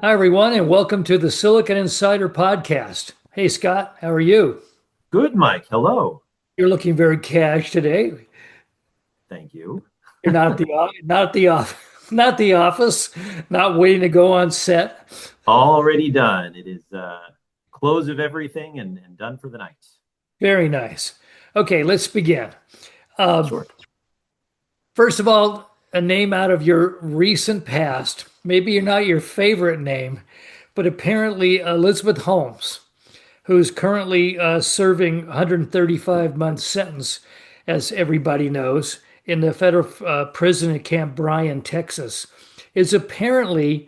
Hi, everyone, and welcome to the Silicon Insider podcast. Hey, Scott, how are you? Good, Mike. Hello. You're looking very cash today. Thank you. You're not at the office, not the office, not waiting to go on set. Already done. It is close of everything and done for the night. Very nice. Okay, let's begin. Um, Sure. First of all, a name out of your recent past. Maybe you're not your favorite name, but apparently Elizabeth Holmes, who's currently serving 135-month sentence, as everybody knows, in the federal prison at Camp Bryan, Texas, is apparently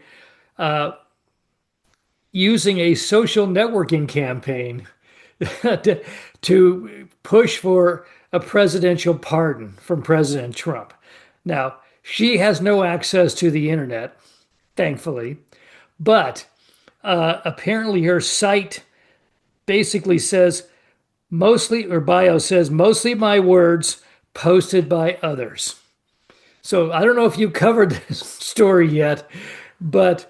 using a social networking campaign to, to push for a presidential pardon from President Trump. Now, she has no access to the internet, thankfully, but apparently her site basically says mostly, or bio says mostly my words posted by others. So I don't know if you covered this story yet, but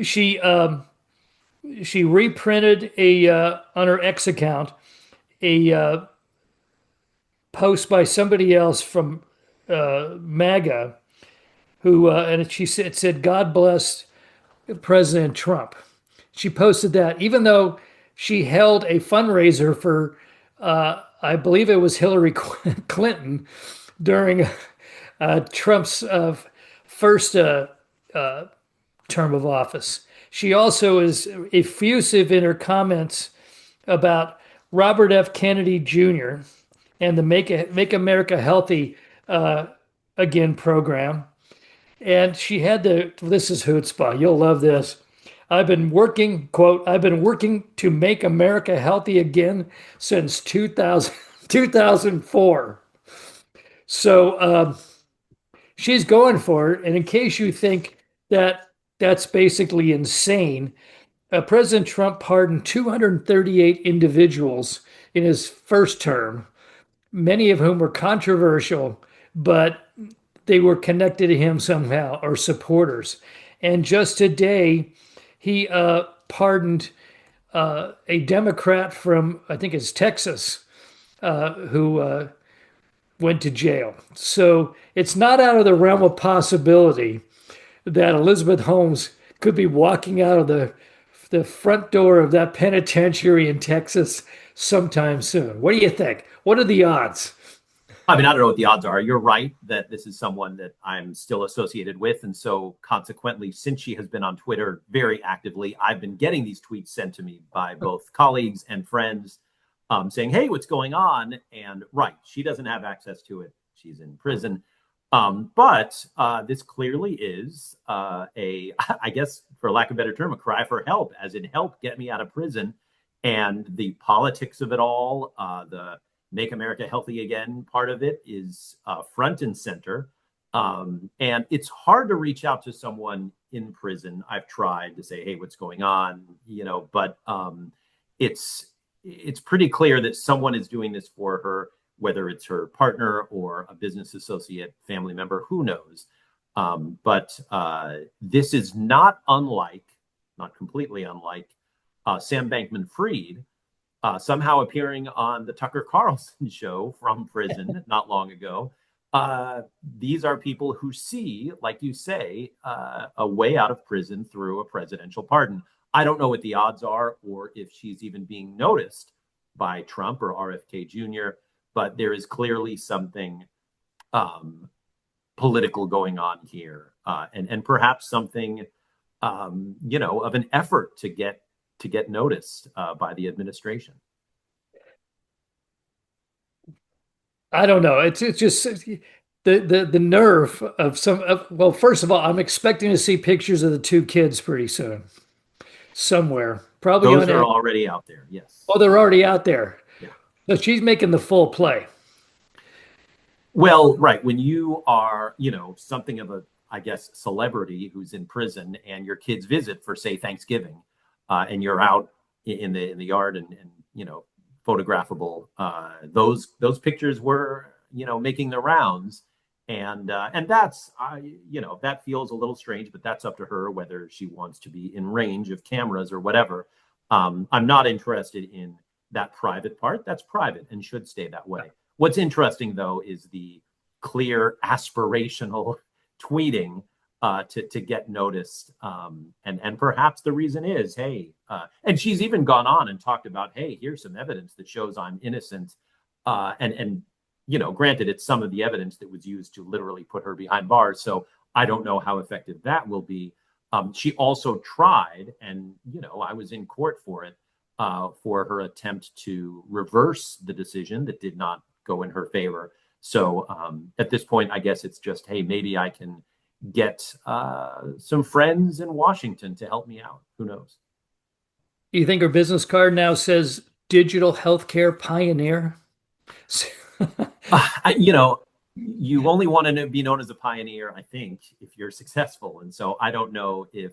she she reprinted a on her X account a post by somebody else from MAGA who and she said, it said God bless President Trump. She posted that even though she held a fundraiser for I believe it was Hillary Clinton during Trump's first term of office. She also is effusive in her comments about Robert F. Kennedy Jr. and the Make America Healthy Again program. And she had this is chutzpah. You'll love this. I've been working, quote, I've been working to make America healthy again since 2000, 2004. So she's going for it. And in case you think that that's basically insane, President Trump pardoned 238 individuals in his first term, many of whom were controversial, but they were connected to him somehow or supporters. And just today, he pardoned a Democrat from, I think it's Texas, who went to jail. So it's not out of the realm of possibility that Elizabeth Holmes could be walking out of the front door of that penitentiary in Texas sometime soon. What do you think? What are the odds? I mean, I don't know what the odds are. You're right that this is someone that I'm still associated with. And so consequently, since she has been on Twitter very actively, I've been getting these tweets sent to me by both colleagues and friends saying, hey, what's going on? And right, she doesn't have access to it. She's in prison. But this clearly is I guess, for lack of a better term, a cry for help, as in help, get me out of prison. And the politics of it all, the Make America Healthy Again part of it is front and center. And it's hard to reach out to someone in prison. I've tried to say, hey, what's going on? But it's pretty clear that someone is doing this for her, whether it's her partner or a business associate, family member, who knows. But this is not completely unlike Sam Bankman-Fried somehow appearing on the Tucker Carlson show from prison not long ago. These are people who see, like you say, a way out of prison through a presidential pardon. I don't know what the odds are or if she's even being noticed by Trump or RFK Jr., but there is clearly something political going on here, and perhaps something of an effort to get noticed by the administration. I don't know. It's just the nerve of some well, first of all, I'm expecting to see pictures of the two kids pretty soon somewhere. Probably Those on are X. already out there. Yes. Oh, they're already out there. Yeah. But she's making the full play. Well, right. When you are, something of a, I guess, celebrity who's in prison and your kids visit for, say, Thanksgiving, and you're out in the yard and photographable, those pictures were, making the rounds. And that's that feels a little strange, but that's up to her whether she wants to be in range of cameras or whatever. I'm not interested in that private part. That's private and should stay that way. What's interesting though is the clear aspirational tweeting to get noticed, and perhaps the reason is, hey, and she's even gone on and talked about, hey, here's some evidence that shows I'm innocent, and granted, it's some of the evidence that was used to literally put her behind bars. So I don't know how effective that will be. She also tried, and I was in court for it, for her attempt to reverse the decision that did not go in her favor. So at this point, I guess it's just, hey, maybe I can get some friends in Washington to help me out. Who knows? You think her business card now says digital healthcare pioneer? You only want to be known as a pioneer, I think, if you're successful. And so I don't know if,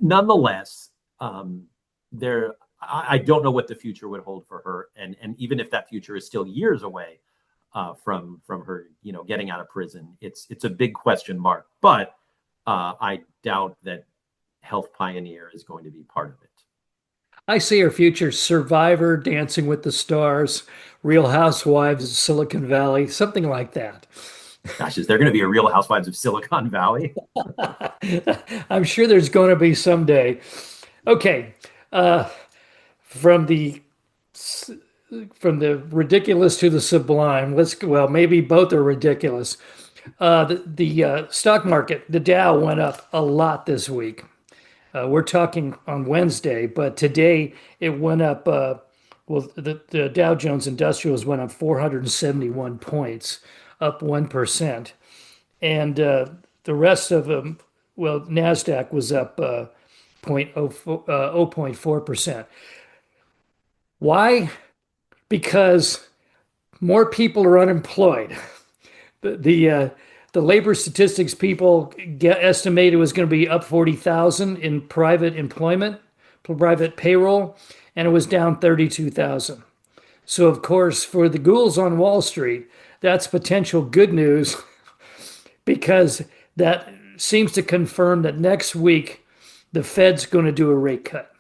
nonetheless, I don't know what the future would hold for her. And even if that future is still years away from her, getting out of prison, it's a big question mark. But I doubt that health pioneer is going to be part of it. I see her future Survivor, Dancing with the Stars, Real Housewives of Silicon Valley, something like that. Gosh, is there going to be a Real Housewives of Silicon Valley? I'm sure there's going to be someday. Okay, uh, from the ridiculous to the sublime. Well, maybe both are ridiculous. The stock market, the Dow went up a lot this week. We're talking on Wednesday, but today it went up. Well, the Dow Jones Industrials went up 471 points, up 1%. And the rest of them, well, NASDAQ was up 0.4%. Why? Because more people are unemployed. The labor statistics people estimated it was going to be up 40,000 in private employment, private payroll, and it was down 32,000. So, of course, for the ghouls on Wall Street, that's potential good news because that seems to confirm that next week the Fed's going to do a rate cut.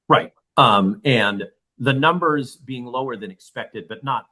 Right. And the numbers being lower than expected, but not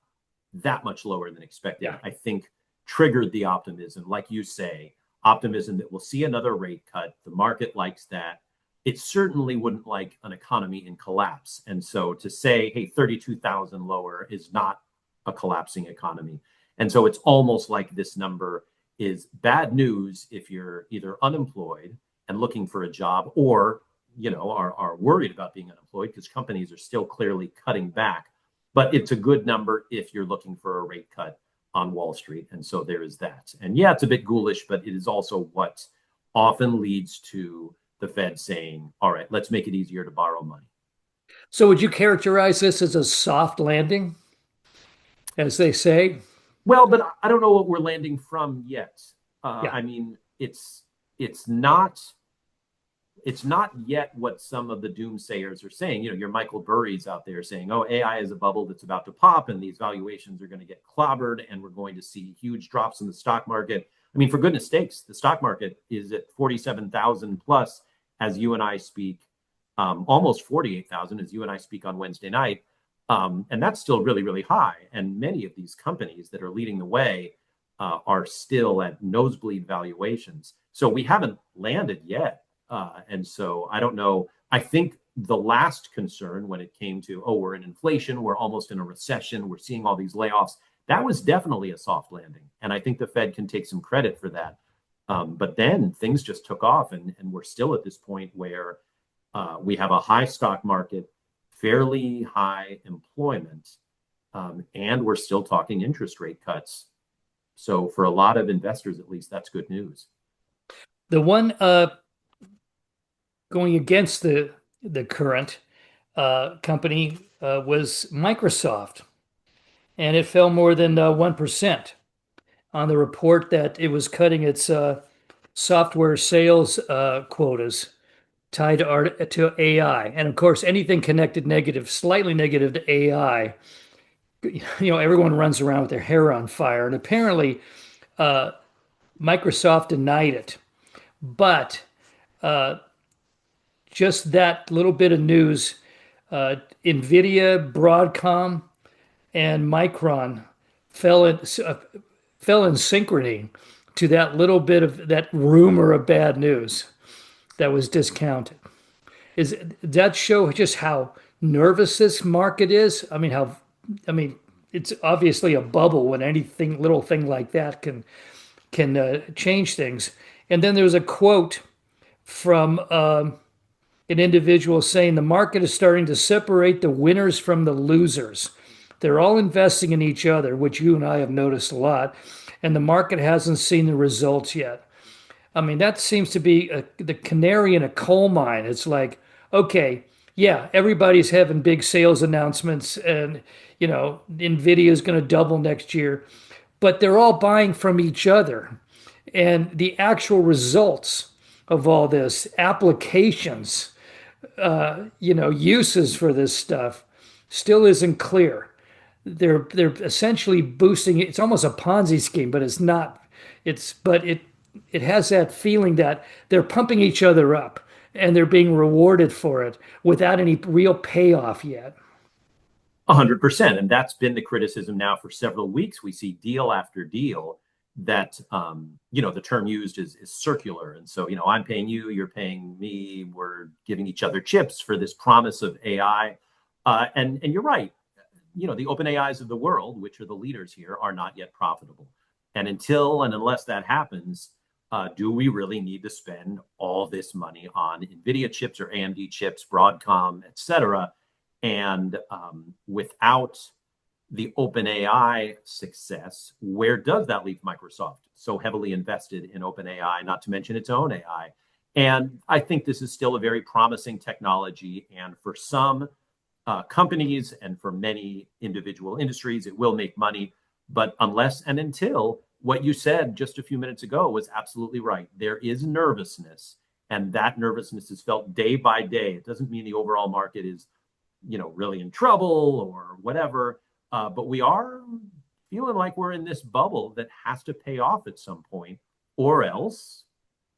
that much lower than expected, Yeah. I think triggered the optimism, like you say, optimism that we'll see another rate cut. The market likes that. It certainly wouldn't like an economy in collapse. And so to say, hey, 32,000 lower is not a collapsing economy. And so it's almost like this number is bad news if you're either unemployed and looking for a job, or are worried about being unemployed because companies are still clearly cutting back. But it's a good number if you're looking for a rate cut on Wall Street. And so there is that. And yeah, it's a bit ghoulish, but it is also what often leads to the Fed saying, all right, let's make it easier to borrow money. So, would you characterize this as a soft landing, as they say? Well, but I don't know what we're landing from yet. Yeah. I mean, it's not yet what some of the doomsayers are saying. Your Michael Burry's out there saying, oh, AI is a bubble that's about to pop and these valuations are going to get clobbered and we're going to see huge drops in the stock market. I mean, for goodness sakes, the stock market is at 47,000 plus as you and I speak, almost 48,000 as you and I speak on Wednesday night. And that's still really, really high. And many of these companies that are leading the way are still at nosebleed valuations. So we haven't landed yet. And so I don't know. I think the last concern when it came to, oh, we're in inflation, we're almost in a recession, we're seeing all these layoffs, that was definitely a soft landing. And I think the Fed can take some credit for that. But then things just took off, and we're still at this point where we have a high stock market, fairly high employment, and we're still talking interest rate cuts. So for a lot of investors, at least, that's good news. The one going against the current company was Microsoft, and it fell more than 1% on the report that it was cutting its software sales quotas tied to AI. And of course, anything connected negative, slightly negative to AI everyone runs around with their hair on fire, and apparently uh, Microsoft denied it. But uh, just that little bit of news, uh, Nvidia, Broadcom, and Micron fell in uh, fell in synchrony to that little bit of that rumor of bad news that was discounted. Is that show just how nervous this market is? I mean, it's obviously a bubble when anything, little thing like that can change things. And then there was a quote from an individual saying the market is starting to separate the winners from the losers. They're all investing in each other, which you and I have noticed a lot, and the market hasn't seen the results yet. I mean, that seems to be the canary in a coal mine. It's like, okay, yeah, everybody's having big sales announcements, and Nvidia is going to double next year, but they're all buying from each other. And the actual results of all this, applications, uses for this stuff, still isn't clear. They're essentially boosting it. It's almost a Ponzi scheme, but it's not. It has that feeling that they're pumping each other up and they're being rewarded for it without any real payoff yet. 100%. And that's been the criticism now for several weeks. We see deal after deal that, the term used is circular. And so, I'm paying you, you're paying me, we're giving each other chips for this promise of AI. And you're right. The open AIs of the world, which are the leaders here, are not yet profitable. And until and unless that happens, do we really need to spend all this money on NVIDIA chips or AMD chips, Broadcom, et cetera? And without the OpenAI success, where does that leave Microsoft, so heavily invested in OpenAI, not to mention its own AI? And I think this is still a very promising technology. And for some companies and for many individual industries, it will make money. But unless and until, what you said just a few minutes ago was absolutely right. There is nervousness, and that nervousness is felt day by day. It doesn't mean the overall market is, really in trouble or whatever. But we are feeling like we're in this bubble that has to pay off at some point, or else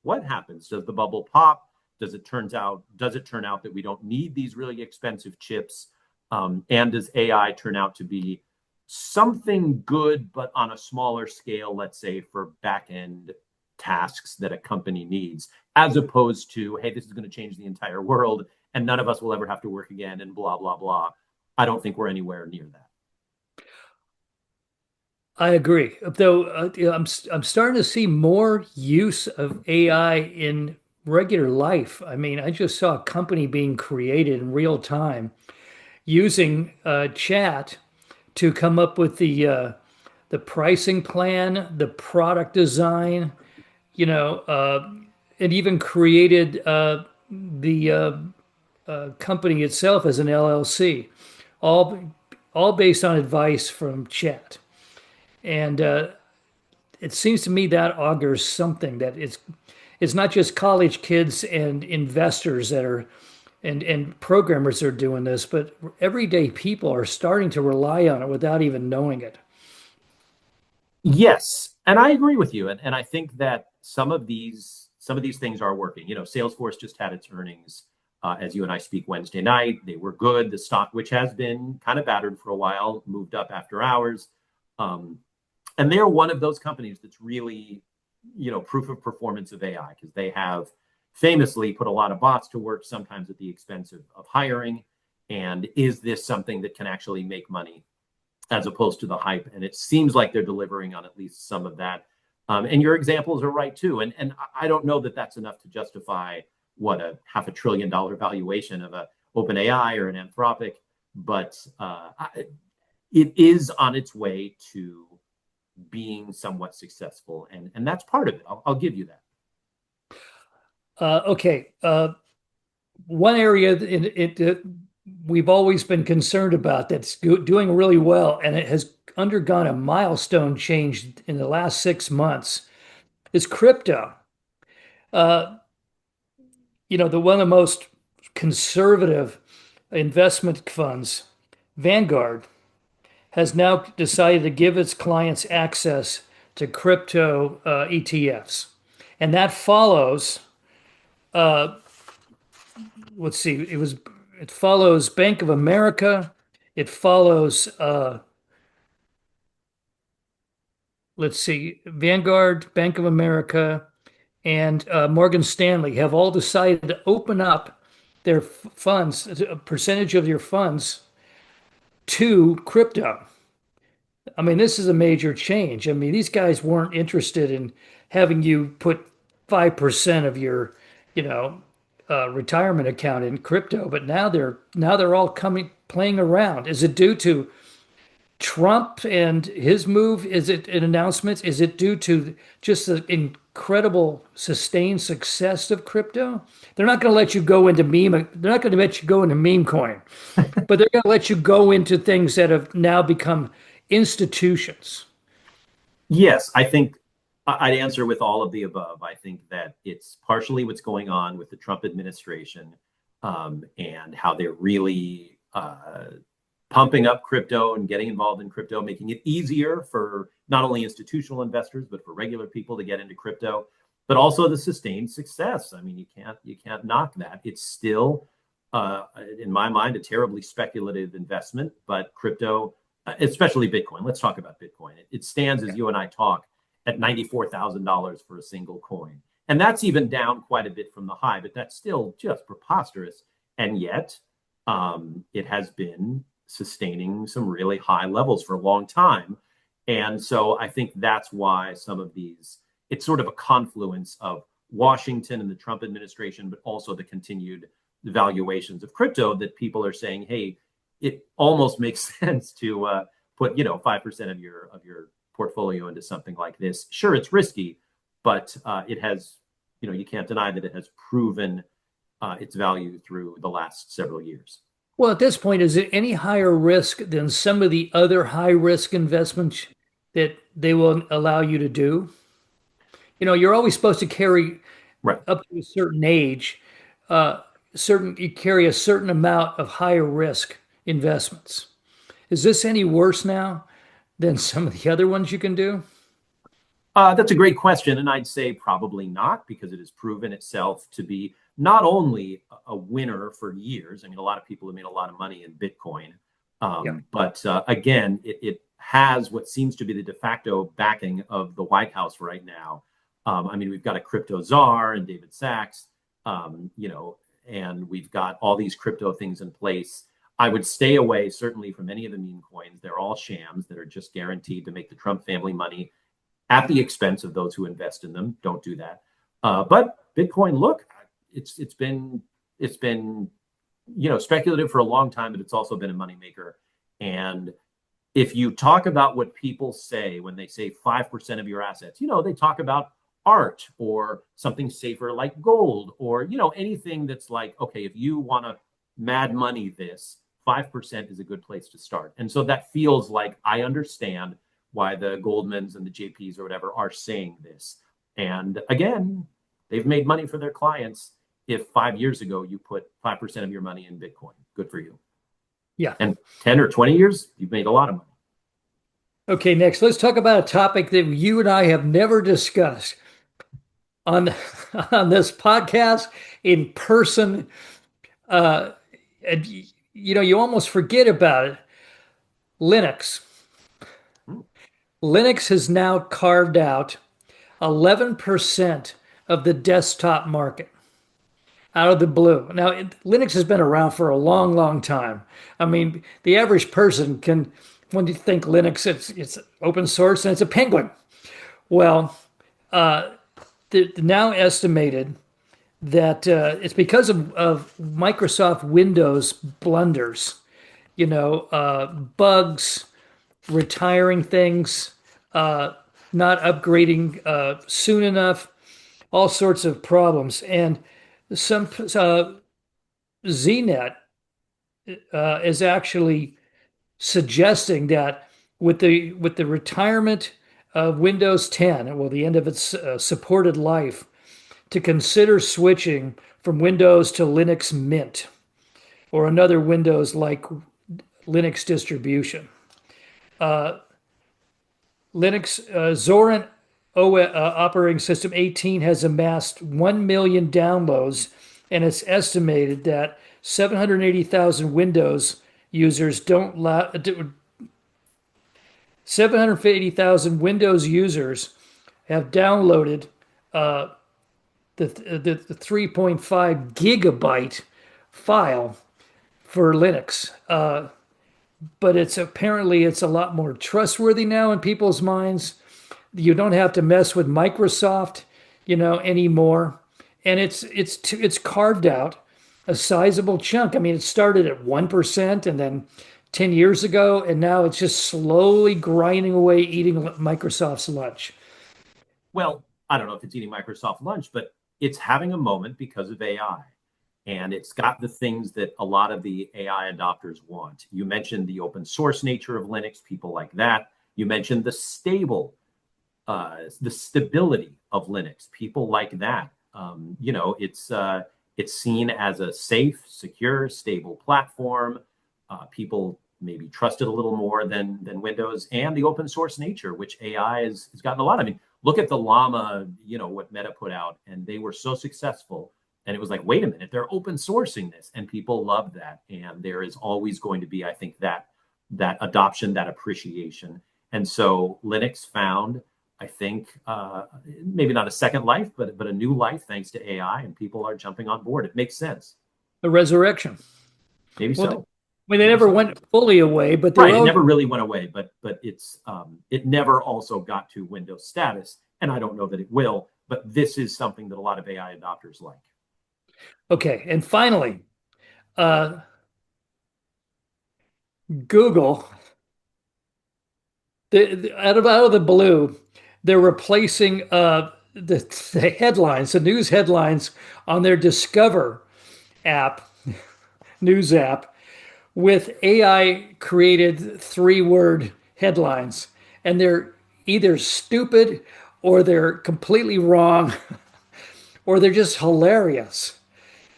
what happens? Does the bubble pop? Does it turn out that we don't need these really expensive chips? And does AI turn out to be something good, but on a smaller scale, let's say for back end tasks that a company needs, as opposed to, hey, this is going to change the entire world and none of us will ever have to work again and blah, blah, blah. I don't think we're anywhere near that. I agree. Though I'm starting to see more use of AI in regular life. I mean, I just saw a company being created in real time using chat to come up with the pricing plan, the product design, it even created the company itself as an LLC, all all based on advice from chat. And it seems to me that augurs something that it's not just college kids and investors that are and programmers are doing this, but everyday people are starting to rely on it without even knowing it. Yes, and I agree with you, and I think that some of these things are working. Salesforce just had its earnings as you and I speak Wednesday night. They were good. The stock, which has been kind of battered for a while, moved up after hours, and they're one of those companies that's really, proof of performance of AI because they have famously put a lot of bots to work, sometimes at the expense of hiring. And is this something that can actually make money as opposed to the hype? And it seems like they're delivering on at least some of that. And your examples are right too. And I don't know that that's enough to justify what a $500 billion valuation of a OpenAI or an Anthropic, but it is on its way to being somewhat successful, and that's part of it. I'll give you that. Okay. One area we've always been concerned about that's doing really well, and it has undergone a milestone change in the last 6 months, is crypto. Uh, the one of the most conservative investment funds, Vanguard, has now decided to give its clients access to crypto ETFs. And that follows, let's see, it follows Bank of America. It follows, let's see, Vanguard, Bank of America, and Morgan Stanley have all decided to open up their funds, a percentage of your funds to crypto. I mean, this is a major change. I mean, these guys weren't interested in having you put 5% of your, you know, retirement account in crypto, but now they're all coming playing around. Is it due to Trump and his move? Is it an announcement? Is it due to just the incredible sustained success of crypto? They're not going to let you go into meme. They're not going to let you go into meme coin, but they're going to let you go into things that have now become institutions. Yes, I think I'd answer with all of the above. I think that it's partially what's going on with the Trump administration, and how they're really pumping up crypto and getting involved in crypto, making it easier for not only institutional investors but for regular people to get into crypto. But also the sustained success. I mean, you can't knock that. It's still, in my mind, a terribly speculative investment. But crypto, especially Bitcoin. Let's talk about Bitcoin. It stands, as you and I talk, at $94,000 for a single coin. And that's even down quite a bit from the high, but that's still just preposterous. And yet, it has been sustaining some really high levels for a long time. And so I think that's why some of these, it's sort of a confluence of Washington and the Trump administration, but also the continued valuations of crypto that people are saying, hey, it almost makes sense to put 5% of your portfolio into something like this. Sure, it's risky, but it has, you can't deny that it has proven its value through the last several years. Well, at this point, is it any higher risk than some of the other high risk investments that they will allow you to do? You're always supposed to carry Right. up to a certain age, you carry a certain amount of higher risk investments. Is this any worse now than some of the other ones you can do? That's a great question, and I'd say probably not, because it has proven itself to be not only a winner for years. I mean, a lot of people have made a lot of money in Bitcoin, Yeah. but again, it has what seems to be the de facto backing of the White House right now. I mean, we've got a crypto czar and David Sachs, and we've got all these crypto things in place. I would stay away certainly from any of the meme coins. They're all shams that are just guaranteed to make the Trump family money at the expense of those who invest in them. Don't do that. But Bitcoin, look, it's been speculative for a long time, but it's also been a moneymaker. And if you talk about what people say when they say 5% of your assets, they talk about art or something safer like gold, or anything that's like, okay, if you want to mad money this, 5% is a good place to start. And so that feels like I understand why the Goldmans and the JPs or whatever are saying this. And again, they've made money for their clients. If 5 years ago you put 5% of your money in Bitcoin, good for you. Yeah. And 10 or 20 years, you've made a lot of money. Okay, next, let's talk about a topic that you and I have never discussed on on this podcast, in person. And, you almost forget about it. Linux. Hmm. Linux has now carved out 11% of the desktop market out of the blue. Now, Linux has been around for a long, long time. I mean, the average person can, when you think Linux, it's open source and it's a penguin. Well, now estimated that it's because of Microsoft Windows blunders, bugs, retiring things, not upgrading soon enough, all sorts of problems. And some ZNet is actually suggesting that with the retirement of Windows 10, well, the end of its supported life, to consider switching from Windows to Linux Mint or another Windows like Linux distribution. Linux Zorin operating system 18 has amassed 1 million downloads, and it's estimated that 780,000 Windows users don't 780,000 Windows users have downloaded the 3.5 gigabyte file for Linux. But it's a lot more trustworthy now in people's minds. You don't have to mess with Microsoft, anymore, and it's carved out a sizable chunk. I mean, it started at 1%, and then 10 years ago, and now it's just slowly grinding away, eating Microsoft's lunch. Well, I don't know if it's eating Microsoft lunch, but it's having a moment because of AI. And it's got the things that a lot of the AI adopters want. You mentioned the open source nature of Linux, people like that. You mentioned the stability of Linux, people like that. It's seen as a safe, secure, stable platform. People maybe trust it a little more than Windows, and the open source nature, which AI has gotten a lot. I mean, look at the Llama, what Meta put out, and they were so successful. And it was like, wait a minute, they're open sourcing this, and people love that. And there is always going to be, I think, that adoption, that appreciation. And so Linux found, I think, maybe not a second life, but a new life thanks to AI, and people are jumping on board. It makes sense. The resurrection. Maybe Well, so. they never went fully away, but Right, it never really went away, but it never also got to Windows status, and I don't know that it will. But this is something that a lot of AI adopters like. Okay, and finally, Google, out of the blue, they're replacing the headlines, the news headlines on their Discover app, news app, with AI created 3-word headlines, and they're either stupid or they're completely wrong or they're just hilarious.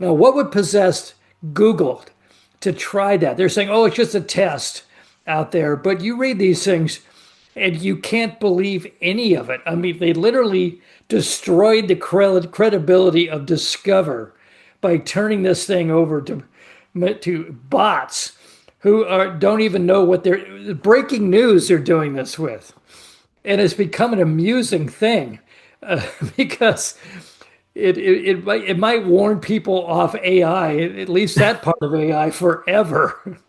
Now, what would possess Google to try that? They're saying, oh, it's just a test out there. But you read these things and you can't believe any of it. I mean, they literally destroyed the credibility of Discover by turning this thing over to bots who don't even know what they're breaking news they're doing this with. And it's become an amusing thing because it might warn people off AI, at least that part of AI, forever.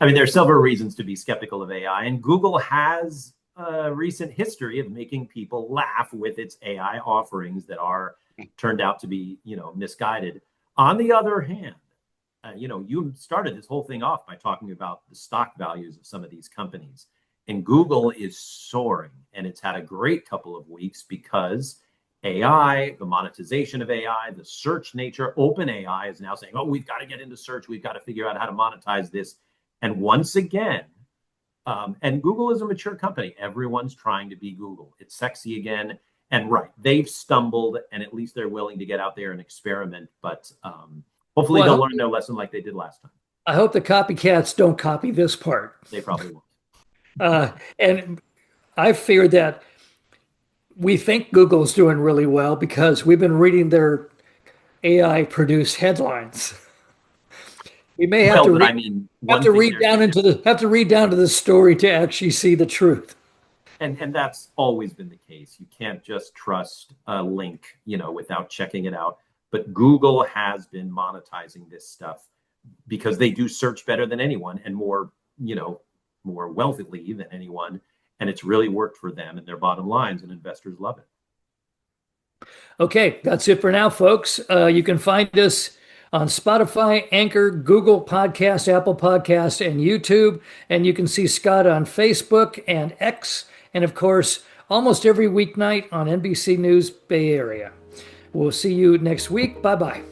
I mean, there are several reasons to be skeptical of AI, and Google has a recent history of making people laugh with its AI offerings that are turned out to be, misguided. On the other hand, you started this whole thing off by talking about the stock values of some of these companies, and Google is soaring, and it's had a great couple of weeks because AI, the monetization of AI, the search nature, OpenAI is now saying, oh, we've got to get into search. We've got to figure out how to monetize this. And once again, and Google is a mature company. Everyone's trying to be Google. It's sexy again. And right, they've stumbled, and at least they're willing to get out there and experiment. But hopefully they'll learn their lesson like they did last time. I hope the copycats don't copy this part. They probably won't. And I fear that we think Google's doing really well because we've been reading their AI produced headlines. We may have to read down to the story to actually see the truth. And that's always been the case. You can't just trust a link, without checking it out. But Google has been monetizing this stuff because they do search better than anyone and more wealthily than anyone. And it's really worked for them and their bottom lines, and investors love it. Okay, that's it for now, folks. You can find us on Spotify, Anchor, Google Podcast, Apple Podcast, and YouTube. And you can see Scott on Facebook and X. And of course, almost every weeknight on NBC News Bay Area. We'll see you next week. Bye-bye.